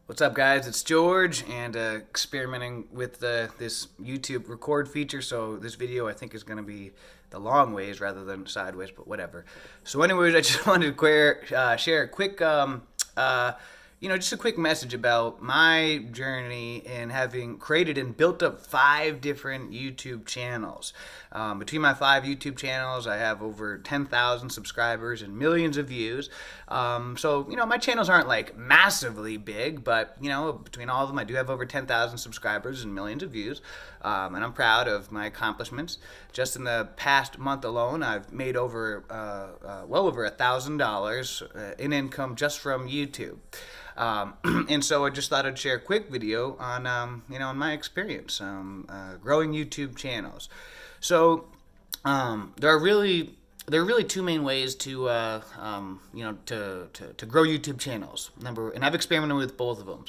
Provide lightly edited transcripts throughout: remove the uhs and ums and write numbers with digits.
What's up, guys? It's George, and experimenting with this YouTube record feature. So this video, I think, is going to be the long ways rather than sideways, but whatever. So, anyways, I just wanted to share a quick, just a quick message about my journey in having created and built up 5 different YouTube channels. Between my 5 YouTube channels, I have over 10,000 subscribers and millions of views. My channels aren't like massively big, but between all of them, I do have over 10,000 subscribers and millions of views. And I'm proud of my accomplishments. Just in the past month alone, I've made over, well over $1,000 in income just from YouTube. And so I just thought I'd share a quick video on, on my experience growing YouTube channels. So there are really 2 main ways to to grow YouTube channels. And I've experimented with both of them.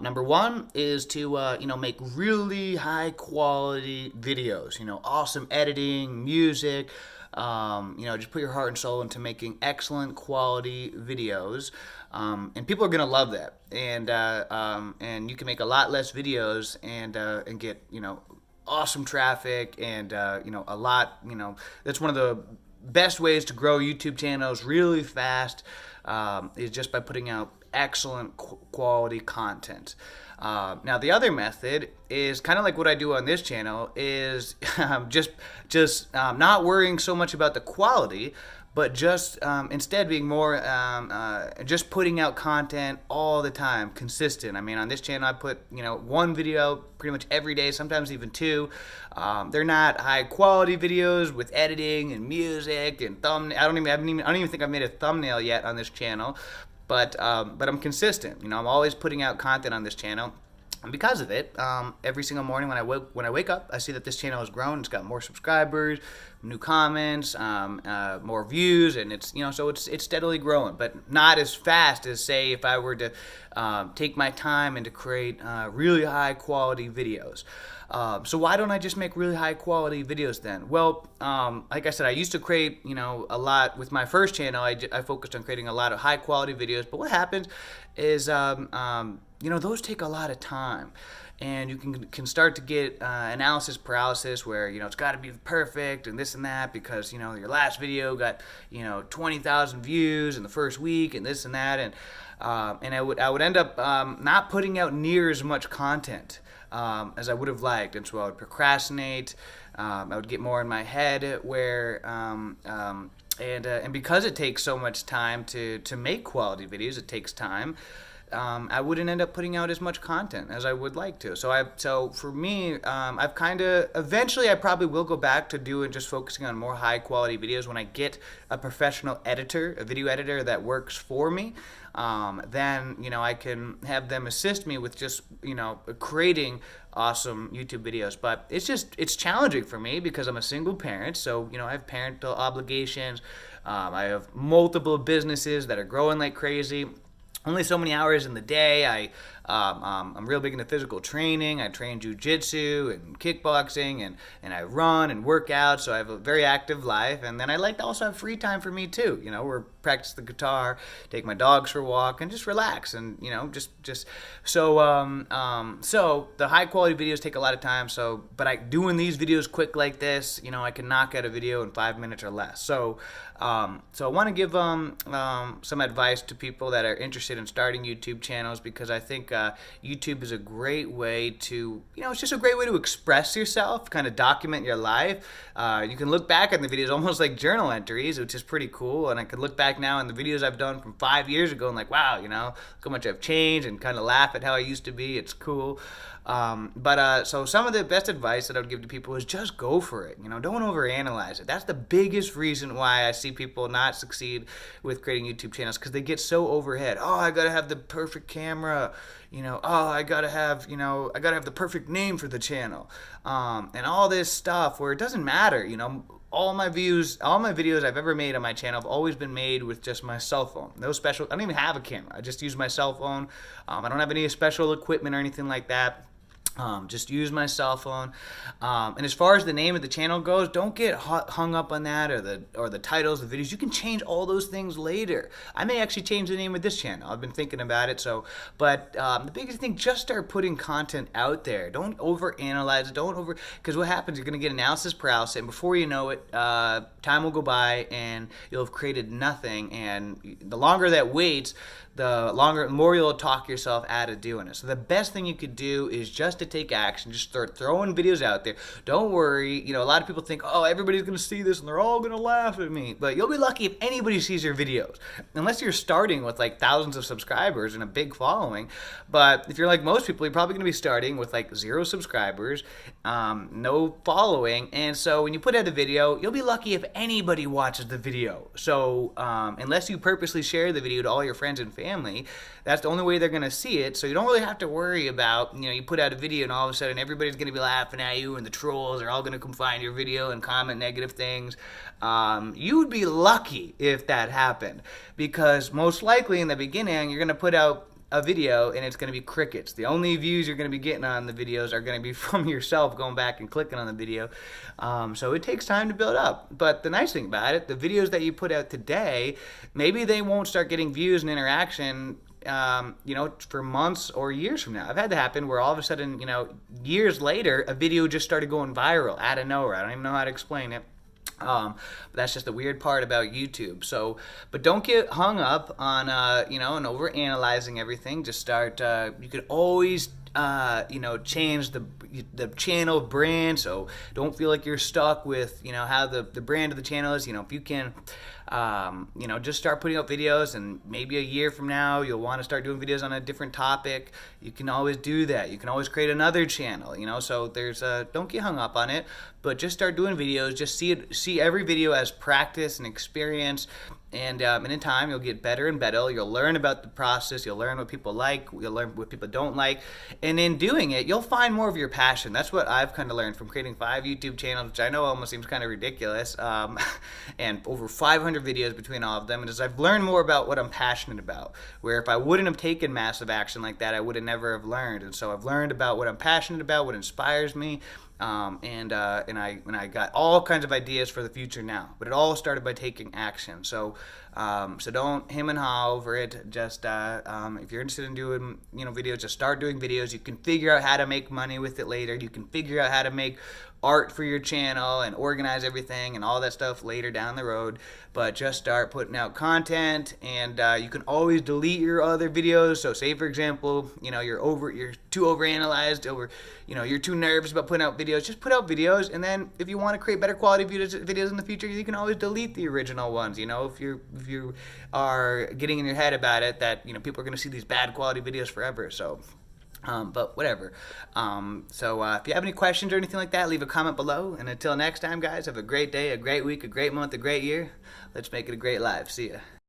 Number one is to make really high quality videos. Awesome editing, music. Just put your heart and soul into making excellent quality videos, and people are gonna love that. And you can make a lot less videos and get awesome traffic and a lot. That's one of the best ways to grow YouTube channels really fast, is just by putting out excellent quality content. Now the other method is kind of like what I do on this channel, is just not worrying so much about the quality, but just instead being more just putting out content all the time, consistent. I mean, on this channel I put 1 video pretty much every day, sometimes even 2. They're not high quality videos with editing and music and thumbnail. I don't even think I've made a thumbnail yet on this channel. But I'm consistent. I'm always putting out content on this channel, and because of it, every single morning when I wake up, I see that this channel has grown. It's got more subscribers, new comments, more views, and it's it's steadily growing, but not as fast as, say, if I were to take my time and to create really high quality videos. So why don't I just make really high quality videos then? Well, like I said, I used to create, a lot with my first channel. I focused on creating a lot of high quality videos, but what happens is, those take a lot of time. And you can start to get analysis paralysis, where it's got to be perfect and this and that, because your last video got 20,000 views in the first week and this and that, and I would end up not putting out near as much content as I would have liked, and so I would procrastinate. I would get more in my head, where and because it takes so much time to make quality videos, it takes time. I wouldn't end up putting out as much content as I would like to. So for me, I've kind of, eventually I probably will go back to doing just focusing on more high quality videos when I get a professional editor, a video editor that works for me. Then I can have them assist me with just creating awesome YouTube videos. But it's challenging for me because I'm a single parent, so I have parental obligations. I have multiple businesses that are growing like crazy. Only so many hours in the day. I'm real big into physical training. I train jiu-jitsu and kickboxing, and I run and work out, so I have a very active life. And then I like to also have free time for me too, where practice the guitar, take my dogs for a walk, and just relax. And so the high quality videos take a lot of time. But doing these videos quick like this, I can knock out a video in 5 minutes or less. So I want to give some advice to people that are interested in starting YouTube channels, because I think YouTube is a great way to, it's just a great way to express yourself, kind of document your life. You can look back at the videos almost like journal entries, which is pretty cool. And I could look back now in the videos I've done from 5 years ago and like, wow, look how much I've changed, and kind of laugh at how I used to be. It's cool. So some of the best advice that I would give to people is just go for it. Don't overanalyze it. That's the biggest reason why I see people not succeed with creating YouTube channels, because they get so overhead. Oh, I gotta have the perfect camera. I gotta have the perfect name for the channel, and all this stuff, where it doesn't matter. All my videos I've ever made on my channel have always been made with just my cell phone. No special. I don't even have a camera. I just use my cell phone. I don't have any special equipment or anything like that. Just use my cell phone. And as far as the name of the channel goes, don't get hung up on that or the titles of videos. You can change all those things later. I may actually change the name of this channel. I've been thinking about it. But the biggest thing, just start putting content out there. Don't overanalyze it. Because what happens, you're going to get analysis paralysis, and before you know it, time will go by and you'll have created nothing. And the longer that waits, the more you'll talk yourself out of doing it. So the best thing you could do is just to take action. Just start throwing videos out there. Don't worry. A lot of people think, oh, everybody's going to see this and they're all going to laugh at me. But you'll be lucky if anybody sees your videos, unless you're starting with like thousands of subscribers and a big following. But if you're like most people, you're probably going to be starting with like 0 subscribers, no following. And so when you put out a video, you'll be lucky if anybody watches the video. So unless you purposely share the video to all your friends and family, that's the only way they're going to see it. So you don't really have to worry about, you put out a video and all of a sudden everybody's going to be laughing at you and the trolls are all going to come find your video and comment negative things. You would be lucky if that happened, because most likely in the beginning you're going to put out a video and it's going to be crickets. The only views you're going to be getting on the videos are going to be from yourself going back and clicking on the video. So it takes time to build up. But the nice thing about it, the videos that you put out today, maybe they won't start getting views and interaction for months or years from now. I've had that happen where all of a sudden, years later, a video just started going viral out of nowhere. I don't even know how to explain it. But that's just the weird part about YouTube. So, but don't get hung up on, and over analyzing everything. Just start, you can always, change the channel brand. So don't feel like you're stuck with, how the brand of the channel is. If you can, just start putting out videos, and maybe a year from now you'll want to start doing videos on a different topic. You can always do that. You can always create another channel, so there's don't get hung up on it, but just start doing videos. Just see every video as practice and experience, and in time you'll get better and better. You'll learn about the process. You'll learn what people like. You'll learn what people don't like, and in doing it you'll find more of your passion. That's what I've kind of learned from creating 5 YouTube channels, which I know almost seems kind of ridiculous, and over 500 videos between all of them. And as I've learned more about what I'm passionate about, where if I wouldn't have taken massive action like that, I would have never have learned. And so I've learned about what I'm passionate about, what inspires me, and I got all kinds of ideas for the future now. But it all started by taking action. So don't hem and haw over it. Just if you're interested in doing videos, just start doing videos. You can figure out how to make money with it later. You can figure out how to make art for your channel and organize everything and all that stuff later down the road. But just start putting out content, and you can always delete your other videos. So say for example, you're too overanalyzed, you're too nervous about putting out videos. Just put out videos, and then if you want to create better quality videos in the future, you can always delete the original ones. If you are getting in your head about it that people are going to see these bad quality videos forever. So but whatever. If you have any questions or anything like that, leave a comment below. And until next time, guys, have a great day, a great week, a great month, a great year. Let's make it a great life. See ya.